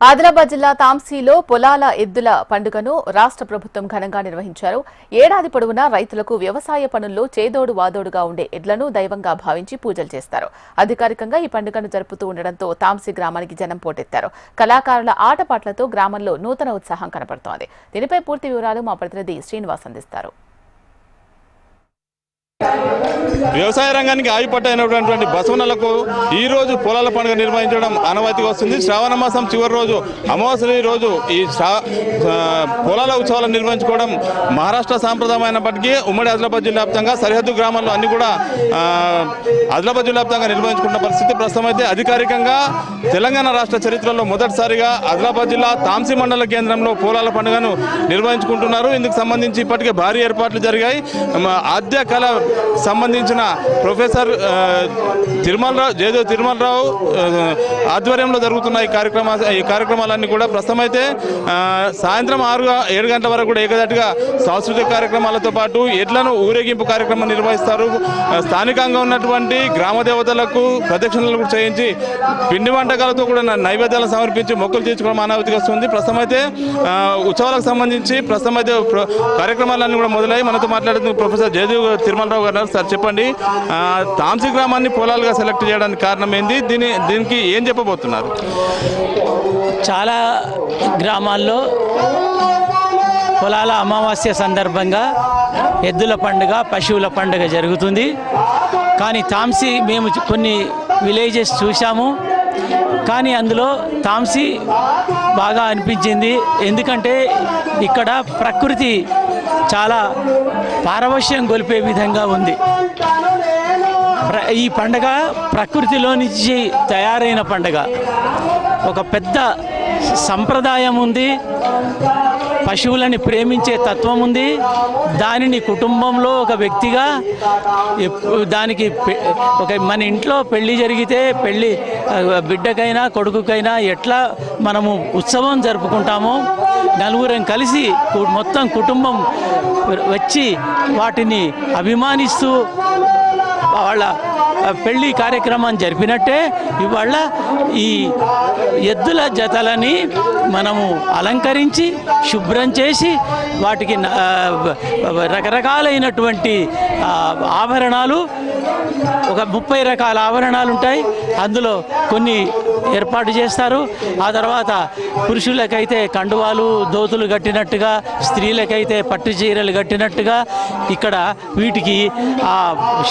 ఆదిలాబాద్ జిల్లా తాంసీలో పొలాల ఎద్దుల పండుగను రాష్ట్ర ప్రభుత్వం ఘనంగా నిర్వహించారు. ఏడాది పొడవునా రైతులకు వ్యవసాయ పనుల్లో చేదోడు వాదోడుగా ఉండే ఎడ్లను దైవంగా భావించి పూజలు చేస్తారు. అధికారికంగా ఈ పండుగను జరుపుతూ ఉండడంతో తాంసీ గ్రామానికి జనం పోటెత్తారు. కళాకారుల ఆటపాట్లతో గ్రామంలో నూతన ఉత్సాహం కనపడుతోంది. దీనిపై పూర్తి వివరాలు మా ప్రతినిధి శ్రీనివాస్ అందిస్తారు. వ్యవసాయ రంగానికి ఆయుపట్టైనటువంటి బసవనలకు ఈ రోజు పొలాల పండుగ నిర్వహించడం ఆనవాయితీగా వస్తుంది. శ్రావణ మాసం చివరి రోజు అమావాస్య రోజు ఈ పొలాల ఉత్సవాలను నిర్వహించుకోవడం మహారాష్ట్ర సాంప్రదాయమైనప్పటికీ ఉమ్మడి ఆదిలాబాద్ జిల్లా వ్యాప్తంగా సరిహద్దు గ్రామాల్లో అన్ని కూడా ఆదిలాబాద్ జిల్లా వ్యాప్తంగా నిర్వహించుకున్న పరిస్థితి ప్రస్తుతం అయితే అధికారికంగా తెలంగాణ రాష్ట్ర చరిత్రలో మొదటిసారిగా ఆదిలాబాద్ జిల్లా తాంసీ మండల కేంద్రంలో పొలాల పండుగను నిర్వహించుకుంటున్నారు. ఇందుకు సంబంధించి ఇప్పటికే భారీ ఏర్పాట్లు జరిగాయి. ఆద్య కళ సంబంధించిన ప్రొఫెసర్ జయదేవ్ తిరుమలరావు ఆధ్వర్యంలో జరుగుతున్న ఈ కార్యక్రమాలన్నీ కూడా ప్రస్తుతం అయితే సాయంత్రం 6-7 గంటల వరకు కూడా ఏకదాటిగా సాంస్కృతిక కార్యక్రమాలతో పాటు ఎడ్లను ఊరేగింపు కార్యక్రమం నిర్వహిస్తారు. స్థానికంగా ఉన్నటువంటి గ్రామ దేవతలకు ప్రదక్షిణలు కూడా చేయించి పిండి వంటకాలతో కూడా నైవేద్యాలను సమర్పించి మొక్కులు తీర్చుకోవడం ఆనవాయితీగా వస్తుంది. ప్రస్తుతం అయితే ఉత్సవాలకు సంబంధించి ప్రస్తుతం అయితే కార్యక్రమాలన్నీ కూడా మొదలై మనతో మాట్లాడుతున్న ప్రొఫెసర్ జయదేవ్ తిరుమలరావు గారు. సార్ చెప్పండి, తాంసీ గ్రామాన్ని పొలాలుగా సెలెక్ట్ చేయడానికి కారణం ఏంది? దీనికి ఏం చెప్పబోతున్నారు? చాలా గ్రామాల్లో పొలాల అమావాస్య సందర్భంగా ఎద్దుల పండుగ, పశువుల పండుగ జరుగుతుంది. కానీ తాంసీ మేము కొన్ని విలేజెస్ చూసాము, కానీ అందులో తాంసీ బాగా అనిపించింది. ఎందుకంటే ఇక్కడ ప్రకృతి చాలా పారవశ్యం గొలిపే విధంగా ఉంది. ఈ పండగ ప్రకృతిలో నుంచి తయారైన పండగ. ఒక పెద్ద సంప్రదాయం ఉంది, పశువులని ప్రేమించే తత్వం ఉంది. దానిని కుటుంబంలో ఒక వ్యక్తిగా దానికి మన ఇంట్లో పెళ్ళి జరిగితే బిడ్డకైనా కొడుకుకైనా ఎట్లా మనము ఉత్సవం జరుపుకుంటామో నలుగురం కలిసి మొత్తం కుటుంబం వచ్చి వాటిని అభిమానిస్తూ వాళ్ళ పెళ్లి కార్యక్రమం జరిపినట్టే ఇవాళ ఈ ఎద్దుల జతలని మనము అలంకరించి శుభ్రం చేసి వాటికి రకరకాలైనటువంటి ఆభరణాలు, ఒక 30 రకాల ఆభరణాలు ఉంటాయి. అందులో కొన్ని ఏర్పాటు చేస్తారు. ఆ తర్వాత పురుషులకైతే కండువాలు, దోతులు కట్టినట్టుగా, స్త్రీలకైతే పట్టు చీరలు కట్టినట్టుగా ఇక్కడ వీటికి ఆ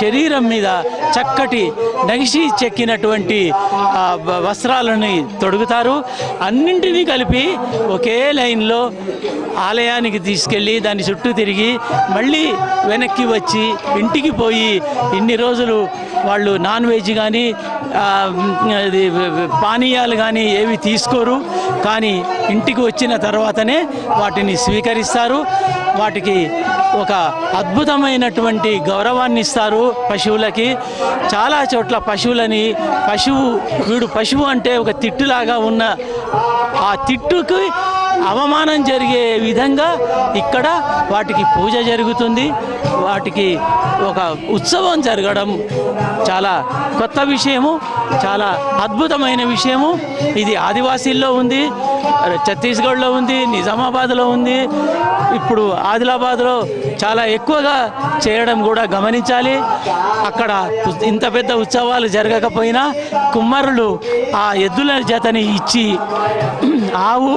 శరీరం మీద చక్కటి నగిసి చెక్కినటువంటి వస్త్రాలని తొడుగుతారు. అన్నింటినీ కలిపి ఒకే లైన్లో ఆలయానికి తీసుకెళ్ళి దాని చుట్టూ తిరిగి మళ్ళీ వెనక్కి వచ్చి ఇంటికి పోయి ఇన్ని రోజులు వాళ్ళు నాన్ వెజ్ కానీ పానీయాలు కానీ ఏవి తీసుకోరు. కానీ ఇంటికి వచ్చిన తర్వాతనే వాటిని స్వీకరిస్తారు. వాటికి ఒక అద్భుతమైనటువంటి గౌరవాన్ని ఇస్తారు పశువులకి. చాలా చోట్ల పశువులని పశువు అంటే ఒక తిట్టులాగా ఉన్న ఆ తిట్టుకి అవమానం జరిగే విధంగా ఇక్కడ వాటికి పూజ జరుగుతుంది. వాటికి ఒక ఉత్సవం జరగడం చాలా కొత్త విషయము, చాలా అద్భుతమైన విషయము. ఇది ఆదివాసీల్లో ఉంది, ఛత్తీస్గఢ్లో ఉంది, నిజామాబాద్లో ఉంది, ఇప్పుడు ఆదిలాబాద్లో చాలా ఎక్కువగా చేయడం కూడా గమనించాలి. అక్కడ ఇంత పెద్ద ఉత్సవాలు జరగకపోయినా కుమ్మరులు ఆ ఎద్దుల జతని ఇచ్చి ఆవు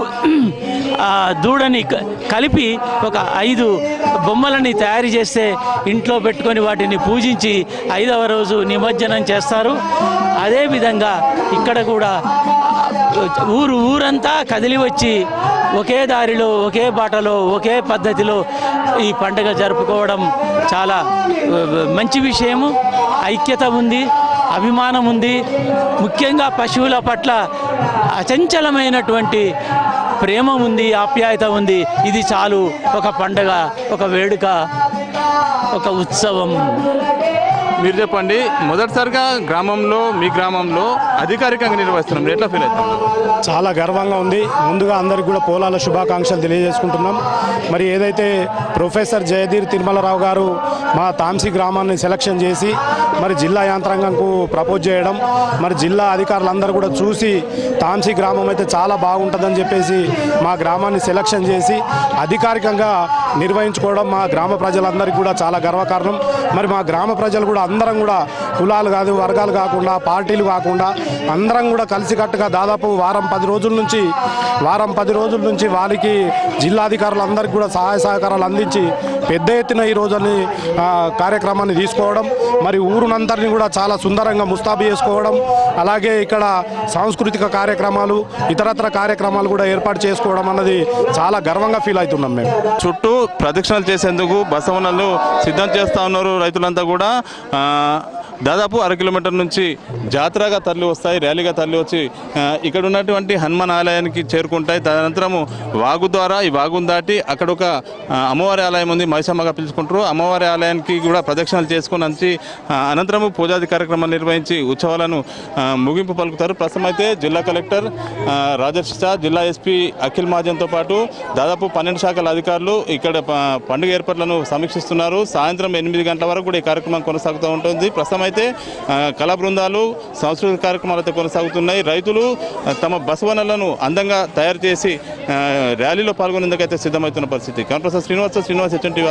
దూడని కలిపి ఒక 5 బొమ్మలని తయారు చేస్తే ఇంట్లో పెట్టుకొని వాటిని పూజించి 5వ రోజు నిమజ్జనం చేస్తారు. అదేవిధంగా ఇక్కడ కూడా ఊరంతా కదిలి వచ్చి ఒకే దారిలో, ఒకే బాటలో, ఒకే పద్ధతిలో ఈ పండుగ జరుపుకోవడం చాలా మంచి విషయము. ఐక్యత ఉంది, అభిమానం ఉంది. ముఖ్యంగా పశువుల పట్ల అచంచలమైనటువంటి ప్రేమ ఉంది, ఆప్యాయత ఉంది. ఇది చాలు ఒక పండుగ, ఒక వేడుక, ఒక ఉత్సవం. మీరు చెప్పండి, మొదటిసారిగా మీ గ్రామంలో అధికారికంగా నిర్వహిస్తున్నాం, ఎట్లా ఫీల్ అవుతాం? చాలా గర్వంగా ఉంది. ముందుగా అందరికీ కూడా పొలాల శుభాకాంక్షలు తెలియజేసుకుంటున్నాం. మరి ఏదైతే ప్రొఫెసర్ జయదేవ్ తిరుమలరావు గారు మా తాంసీ గ్రామాన్ని సెలక్షన్ చేసి మరి జిల్లా యంత్రాంగంకు ప్రపోజ్ చేయడం, మరి జిల్లా అధికారులందరూ కూడా చూసి తాంసీ గ్రామం అయితే చాలా బాగుంటుందని చెప్పేసి మా గ్రామాన్ని సెలక్షన్ చేసి అధికారికంగా నిర్వహించుకోవడం మా గ్రామ ప్రజలందరికీ కూడా చాలా గర్వకారణం. మరి మా గ్రామ ప్రజలు కూడా అందరం కూడా కులాలు కాదు, వర్గాలు కాకుండా, పార్టీలు కాకుండా అందరం కూడా కలిసికట్టుగా దాదాపు వారం 10 రోజుల నుంచి వారికి జిల్లాధికారులందరికీ కూడా సహాయ సహకారాలు అందించి పెద్ద ఎత్తున ఈ రోజుని కార్యక్రమాన్ని తీసుకోవడం, మరి ఊరునందరినీ కూడా చాలా సుందరంగా ముస్తాబు చేసుకోవడం, అలాగే ఇక్కడ సాంస్కృతిక కార్యక్రమాలు, ఇతరత్ర కార్యక్రమాలు కూడా ఏర్పాటు చేసుకోవడం అన్నది చాలా గర్వంగా ఫీల్ అవుతున్నాం మేము. చుట్టూ ప్రదక్షిణలు చేసేందుకు బసవనలు సిద్ధం చేస్తూ ఉన్నారు రైతులంతా కూడా. దాదాపు 1/2 కిలోమీటర్ నుంచి జాతరగా తరలి వస్తాయి, ర్యాలీగా తరలి వచ్చి ఇక్కడ ఉన్నటువంటి హనుమాన్ ఆలయానికి చేరుకుంటాయి. తదనంతరము వాగు ద్వారా ఈ వాగును దాటి అక్కడ ఒక అమ్మవారి ఆలయం ఉంది, మైసమ్మగా పిలుచుకుంటారు. అమ్మవారి ఆలయానికి కూడా ప్రదక్షిణలు చేసుకుని వచ్చి అనంతరము పూజాది కార్యక్రమాలు నిర్వహించి ఉత్సవాలను ముగింపు పలుకుతారు. ప్రస్తుతం అయితే జిల్లా కలెక్టర్ రాజర్షి షా, జిల్లా ఎస్పీ అఖిల్ మహాజన్తో పాటు దాదాపు 12 శాఖల అధికారులు ఇక్కడ పండుగ ఏర్పాట్లను సమీక్షిస్తున్నారు. సాయంత్రం 8 గంటల వరకు కూడా ఈ కార్యక్రమం కొనసాగుతూ ఉంటుంది. ప్రస్తుతం అయితే కళా బృందాలు, సాంస్కృతిక కార్యక్రమాలు అయితే కొనసాగుతున్నాయి. రైతులు తమ బసవనలను అందంగా తయారు చేసి ర్యాలీలో పాల్గొనేందుకైతే సిద్ధమవుతున్న పరిస్థితి. కనప్రసాద్ శ్రీనివాస్, HNTV.